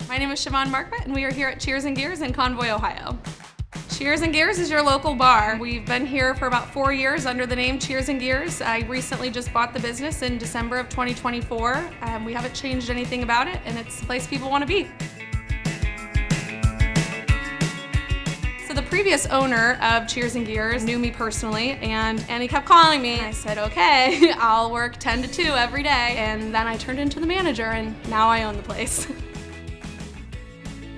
My name is Siobhan Marquardt, and we are here at Cheers and Gears in Convoy, Ohio. Cheers and Gears is your local bar. We've been here for about 4 years under the name Cheers and Gears. I recently just bought the business in December of 2024. We haven't changed anything about it, and it's the place people want to be. So the previous owner of Cheers and Gears knew me personally, and he kept calling me. I said, okay, I'll work 10 to 2 every day, and then I turned into the manager, and now I own the place.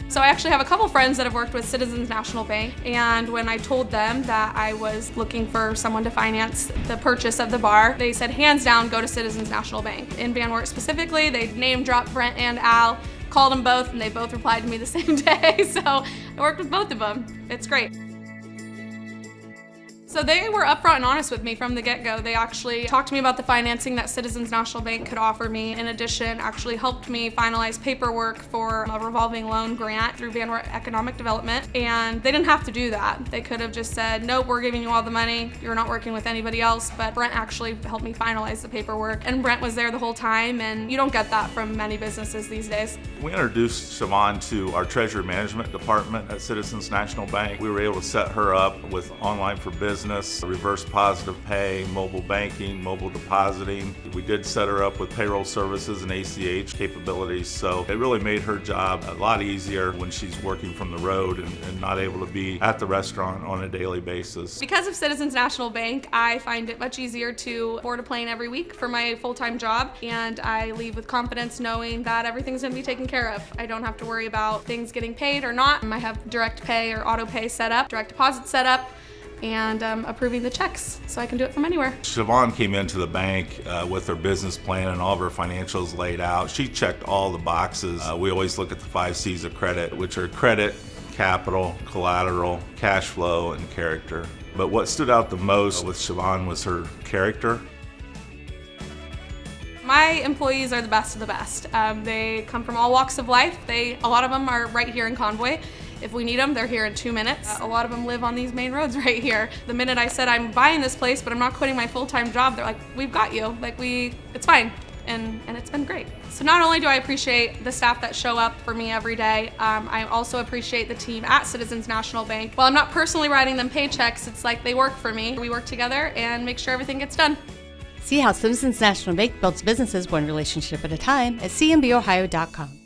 So I actually have a couple friends that have worked with Citizens National Bank, and when I told them that I was looking for someone to finance the purchase of the bar, they said hands down go to Citizens National Bank. In Van Wert specifically, they name dropped Brent and Al, called them both, and they both replied to me the same day, so I worked with both of them. It's great. So they were upfront and honest with me from the get-go. They actually talked to me about the financing that Citizens National Bank could offer me. In addition, actually helped me finalize paperwork for a revolving loan grant through Van Wert Economic Development. And they didn't have to do that. They could have just said, nope, we're giving you all the money. You're not working with anybody else. But Brent actually helped me finalize the paperwork. And Brent was there the whole time, and you don't get that from many businesses these days. We introduced Siobhan to our treasury management department at Citizens National Bank. We were able to set her up with online for business, reverse positive pay, mobile banking, mobile depositing. We did set her up with payroll services and ACH capabilities, so it really made her job a lot easier when she's working from the road and not able to be at the restaurant on a daily basis. Because of Citizens National Bank, I find it much easier to board a plane every week for my full-time job, and I leave with confidence knowing that everything's going to be taken care of. I don't have to worry about things getting paid or not. I have direct pay or auto pay set up, direct deposit set up, and approving the checks, so I can do it from anywhere. Siobhan came into the bank with her business plan and all of her financials laid out. She checked all the boxes. We always look at the 5 C's of credit, which are credit, capital, collateral, cash flow, and character. But what stood out the most with Siobhan was her character. My employees are the best of the best. They come from all walks of life. A lot of them are right here in Convoy. If we need them, they're here in 2 minutes. A lot of them live on these main roads right here. The minute I said I'm buying this place, but I'm not quitting my full-time job, they're like, we've got you. It's fine. And it's been great. So not only do I appreciate the staff that show up for me every day, I also appreciate the team at Citizens National Bank. While I'm not personally writing them paychecks, it's like they work for me. We work together and make sure everything gets done. See how Citizens National Bank builds businesses one relationship at a time at cnbohio.com.